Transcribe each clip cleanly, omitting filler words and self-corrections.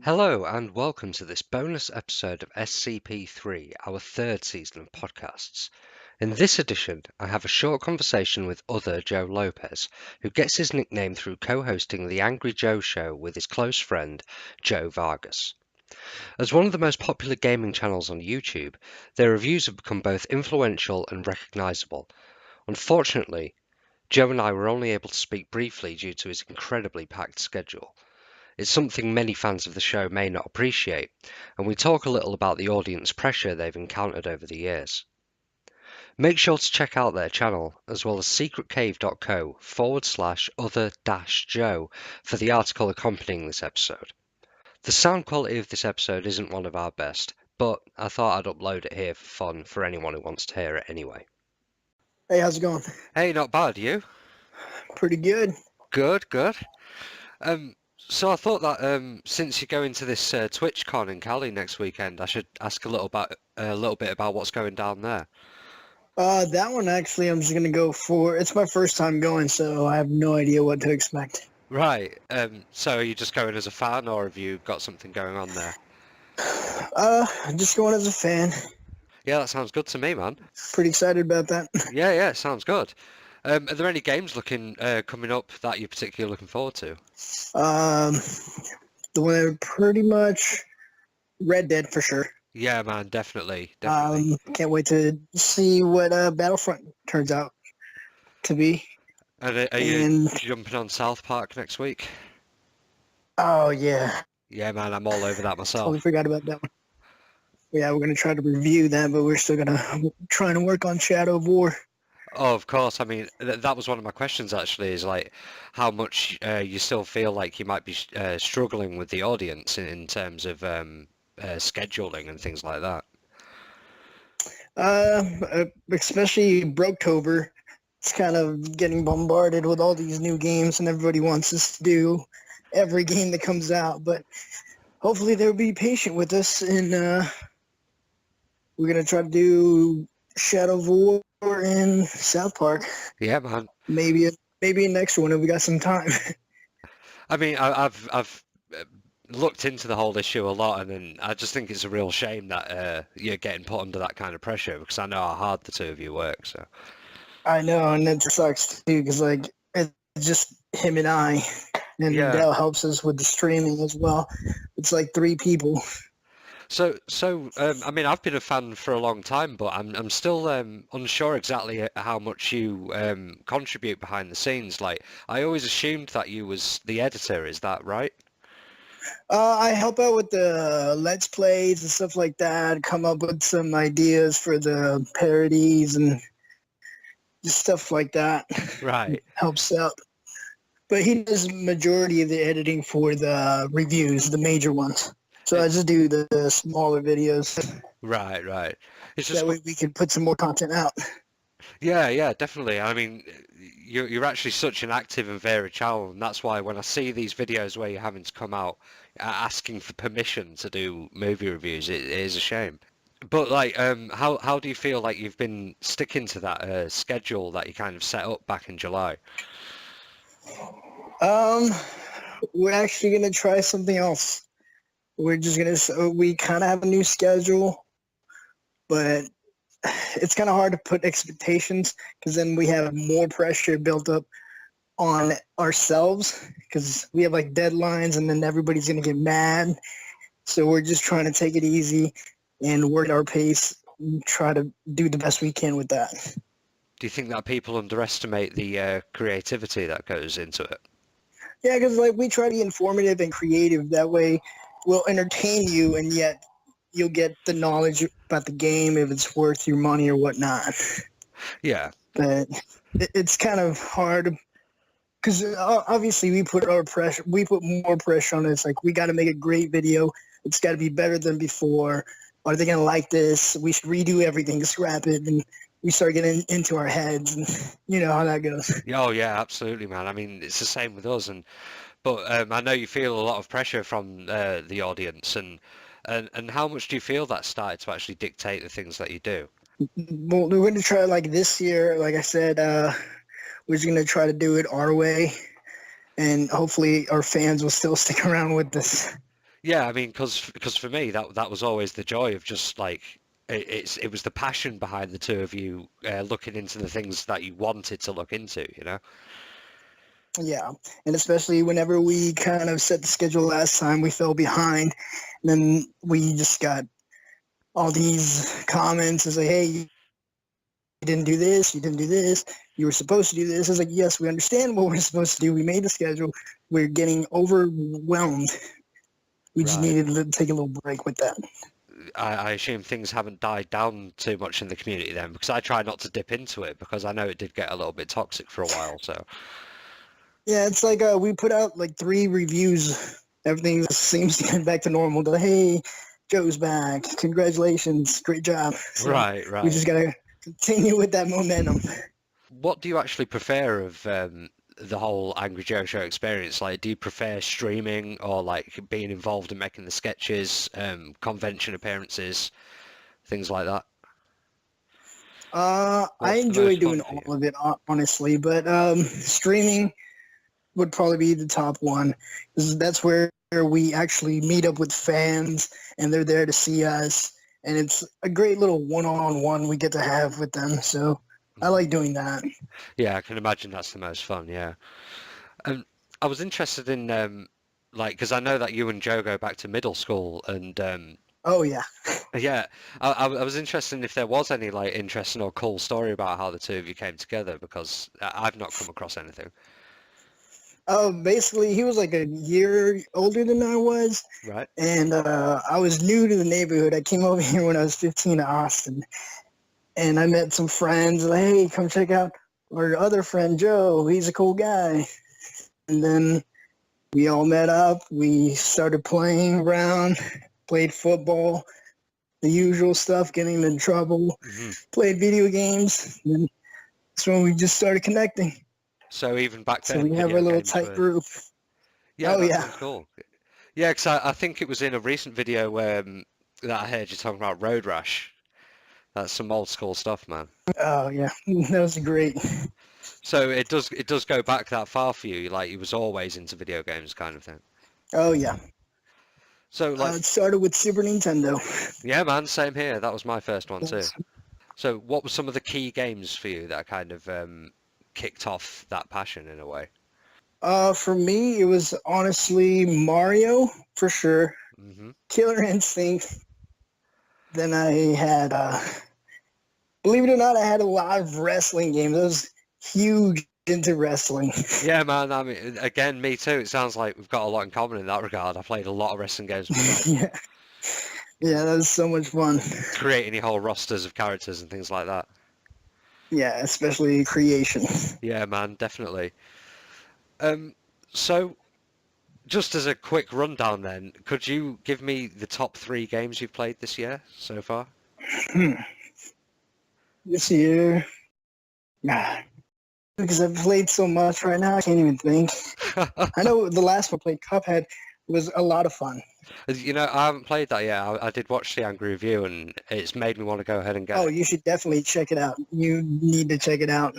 Hello and welcome to this bonus episode of SCP3, our third season of podcasts. In this edition, I have a short conversation with other Joe Lopez, who gets his nickname through co-hosting the Angry Joe Show with his close friend, Joe Vargas. As one of the most popular gaming channels on YouTube, their reviews have become both influential and recognizable. Unfortunately, Joe and I were only able to speak briefly due to his incredibly packed schedule. It's something many fans of the show may not appreciate, and we talk a little about the audience pressure they've encountered over the years. Make sure to check out their channel, as well as secretcave.co/other-Joe for the article accompanying this episode. The sound quality of this episode isn't one of our best, but I thought I'd upload it here for fun for anyone who wants to hear it anyway. Hey, how's it going? Hey, not bad, you? Pretty good. Good, good. So I thought that since you're going to this TwitchCon in Cali next weekend, I should ask a little bit about what's going down there. That one actually I'm just gonna go for. It's my first time going, so I have no idea what to expect. Right. So are you just going as a fan, or have you got something going on there? Just going as a fan. Yeah, that sounds good to me, man. Pretty excited about that. Yeah, sounds good. Are there any games coming up that you're particularly looking forward to? The one pretty much Red Dead for sure. Yeah, man, definitely. Can't wait to see what Battlefront turns out to be. And are you jumping on South Park next week? Oh yeah. Yeah, man, I'm all over that myself. Totally forgot about that one. Yeah, we're gonna try to review that, but we're still trying to work on Shadow of War. Oh, of course. I mean, that was one of my questions actually, is like how much you still feel like you might be struggling with the audience in terms of scheduling and things like that. Especially Broketober. It's kind of getting bombarded with all these new games, and everybody wants us to do every game that comes out. But hopefully they'll be patient with us, and we're gonna try to do Shadow of War in South Park. Yeah, man. Maybe a next one if we got some time. I mean, I've looked into the whole issue a lot, and then I just think it's a real shame that you're getting put under that kind of pressure, because I know how hard the two of you work. So I know, and it sucks too, because like it's just him and I, and Dell helps us with the streaming as well. It's like 3 people. So I mean, I've been a fan for a long time, but I'm still unsure exactly how much you contribute behind the scenes. Like, I always assumed that you was the editor. Is that right? I help out with the Let's Plays and stuff like that, come up with some ideas for the parodies and just stuff like that. Right. Helps out. But he does majority of the editing for the reviews, the major ones. So I just do the smaller videos. Right. It's just that way we can put some more content out. Yeah, definitely. I mean, you're actually such an active and varied channel, and that's why when I see these videos where you're having to come out asking for permission to do movie reviews, it is a shame. But like, how do you feel like you've been sticking to that schedule that you kind of set up back in July? We're actually gonna try something else. We kind of have a new schedule, but it's kind of hard to put expectations, because then we have more pressure built up on ourselves, because we have like deadlines, and then everybody's going to get mad. So we're just trying to take it easy and work at our pace and try to do the best we can with that. Do you think that people underestimate the creativity that goes into it? Yeah, because like we try to be informative and creative. That way we'll entertain you, and yet you'll get the knowledge about the game, if it's worth your money or whatnot. Yeah. But it's kind of hard, because obviously we put more pressure on it. It's like, we got to make a great video. It's got to be better than before. Are they going to like this? We should redo everything, scrap it, and we start getting into our heads, and you know how that goes. Oh yeah, absolutely, man. I mean, it's the same with us, but I know you feel a lot of pressure from the audience, and how much do you feel that started to actually dictate the things that you do? Well, we're going to try, like this year, like I said, we're just going to try to do it our way, and hopefully our fans will still stick around with this. Yeah, I mean, because for me that was always the joy of just like it was the passion behind the two of you looking into the things that you wanted to look into, you know? Yeah, and especially whenever we kind of set the schedule last time, we fell behind. And then we just got all these comments as like, "Hey, you didn't do this. You didn't do this. You were supposed to do this." It's like, yes, we understand what we're supposed to do. We made the schedule. We're getting overwhelmed. We just Right. needed to take a little break with that. I assume things haven't died down too much in the community then, because I try not to dip into it because I know it did get a little bit toxic for a while. So Yeah, it's like we put out like 3 reviews. Everything seems to get back to normal. Hey, Joe's back. Congratulations. Great job. So right, we right. just got to continue with that momentum. What do you actually prefer of the whole Angry Joe Show experience? Like, do you prefer streaming or like being involved in making the sketches, convention appearances, things like that? I What's the enjoy most fun doing for you? all of it, honestly, but streaming would probably be the top one. 'Cause that's where we actually meet up with fans and they're there to see us. And it's a great little one-on-one we get to have with them. So I Mhm. like doing that. Yeah, I can imagine that's the most fun. Yeah. Um, I was interested in like because I know that you and Joe go back to middle school, and Oh, yeah. yeah, I was interested in if there was any like interesting or cool story about how the two of you came together because I've not come across anything. Basically, he was like a year older than I was. Right. And I was new to the neighborhood. I came over here when I was 15 to Austin. And I met some friends. Like, hey, come check out our other friend, Joe. He's a cool guy. And then we all met up. We started playing around, played football, the usual stuff, getting in trouble, Hmm. played video games. And that's when we just started connecting. So even back So then, we have our video little games tight were. group. Yeah, Oh, that yeah. sounds cool. Yeah, because I think it was in a recent video that I heard you talking about Road Rash. That's some old school stuff, man. Oh, yeah. That was great. So it does go back that far for you, like you was always into video games kind of thing. Oh, yeah. So like It started with Super Nintendo. yeah, man, same here. That was my first one too. That's So what were some of the key games for you that kind of kicked off that passion in a way? For me, it was honestly Mario for sure. Hmm. Killer Instinct. Then I had, believe it or not, I had a lot of wrestling games. I was huge into wrestling. Yeah, man. I mean, again, me too. It sounds like we've got a lot in common in that regard. I played a lot of wrestling games myself, Yeah, yeah, that was so much fun. creating your whole rosters of characters and things like that. Yeah, especially creation. Yeah, man, definitely. Um, so just as a quick rundown, then, could you give me the top three games you've played this year so far? This year, nah, because I've played so much right now, I can't even think. I know the last one I played, Cuphead, was a lot of fun. You know, I haven't played that yet. I did watch the Angry Review, and it's made me want to go ahead and get Oh, it. you should definitely check it out. You need to check it out.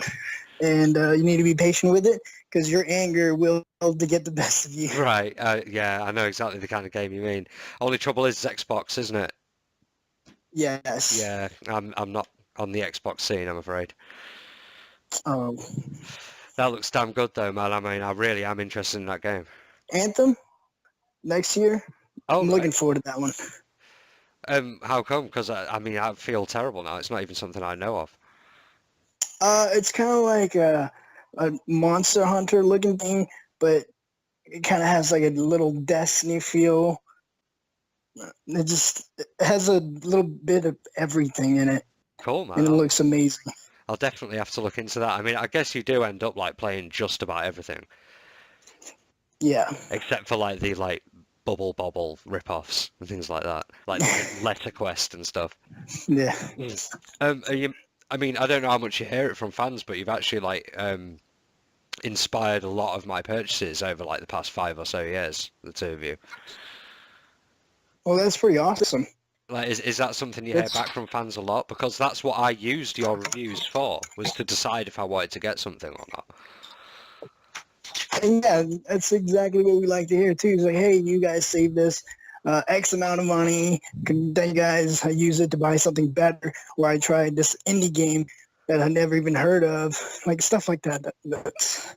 And you need to be patient with it because your anger will to get the best of you. Right. Yeah, I know exactly the kind of game you mean. Only trouble is it's Xbox, isn't it? Yes. Yeah, I'm not on the Xbox scene, I'm afraid. Um, That looks damn good though, man. I mean, I really am interested in that game. Anthem next year. Oh, I'm right. looking forward to that one. How come? Because I mean, I feel terrible now. It's not even something I know of. It's kind of like a Monster Hunter looking thing, but it kind of has like a little Destiny feel. It has a little bit of everything in it, Cool, man. and it looks amazing. I'll definitely have to look into that. I mean, I guess you do end up like playing just about everything, Yeah. except for like the like Bubble Bobble rip-offs and things like that, like Letter Quest and stuff. Yeah. Mm. Are you, I mean, I don't know how much you hear it from fans, but you've actually like inspired a lot of my purchases over like the past 5 or so years, the two of you. Well, that's pretty awesome. Like, is that something you hear That's back from fans a lot? Because that's what I used your reviews for, was to decide if I wanted to get something or not. and yeah, that's exactly what we like to hear too. It's like, hey, you guys saved us. X amount of money. Then you guys use it to buy something better. Or I tried this indie game that I never even heard of, like stuff like that. That's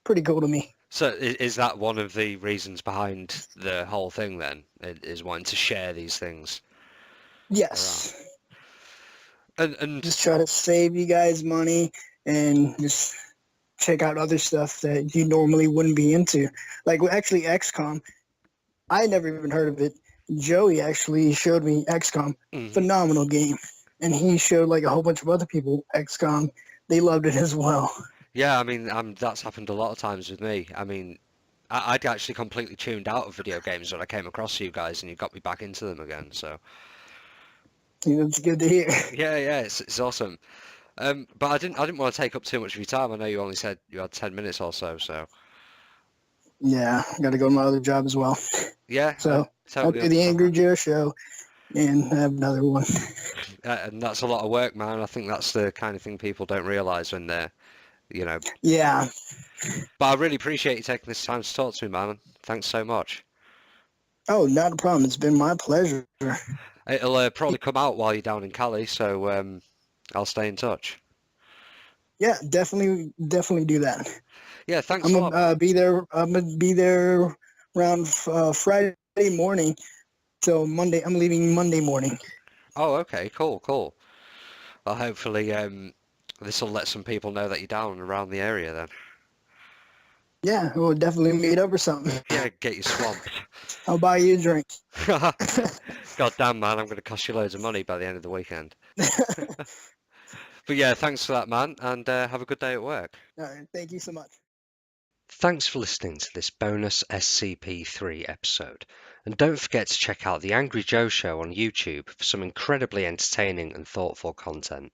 pretty cool to me. So is that one of the reasons behind the whole thing then? Is wanting to share these things around? Yes, And just try to save you guys money and just check out other stuff that you normally wouldn't be into. Like actually XCOM, I never even heard of it. Joey actually showed me XCOM, mhm. phenomenal game, and he showed like a whole bunch of other people XCOM. They loved it as well. Yeah, I mean, that's happened a lot of times with me. I mean, I'd actually completely tuned out of video games when I came across you guys, and you got me back into them again. So It's good to hear. yeah, yeah, it's awesome. But I didn't want to take up too much of your time. I know you only said you had 10 minutes or so. So Yeah, got to go to my other job as well. yeah, I So I'll totally do the understand Angry that. Joe show and have another one. And that's a lot of work, man. I think that's the kind of thing people don't realize when they're, you know. Yeah. But I really appreciate you taking this time to talk to me, man. Thanks so much. Oh, not a problem. It's been my pleasure. It'll probably come out while you're down in Cali, so I'll stay in touch. Yeah, definitely do that. Yeah, thanks I'm a gonna lot, man. be there. I'm gonna be there around Friday morning till Monday. I'm leaving Monday morning. Oh, okay, cool, cool. Well, hopefully this will let some people know that you're down around the area then. Yeah, we'll definitely meet up or something. Yeah, get you swamped. I'll buy you a drink. God damn, man, I'm going to cost you loads of money by the end of the weekend. But yeah, thanks for that, man, and have a good day at work. All right, thank you so much. Thanks for listening to this bonus SCP-3 episode, and don't forget to check out the Angry Joe Show on YouTube for some incredibly entertaining and thoughtful content.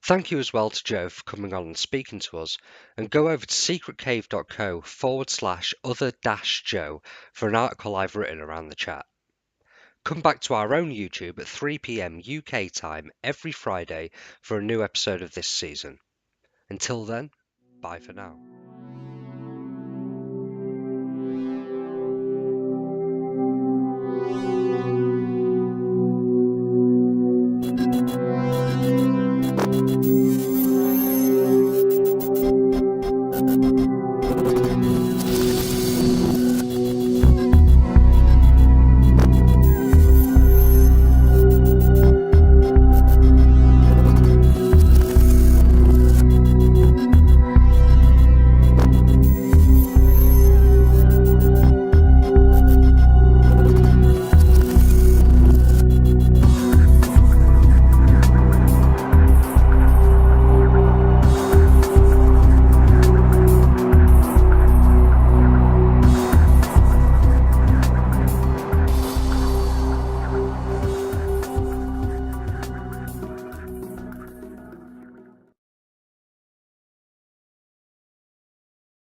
Thank you as well to Joe for coming on and speaking to us, and go over to secretcave.co/other-Joe for an article I've written around the chat. Come back to our own YouTube at 3 p.m. UK time every Friday for a new episode of this season. Until then, bye for now.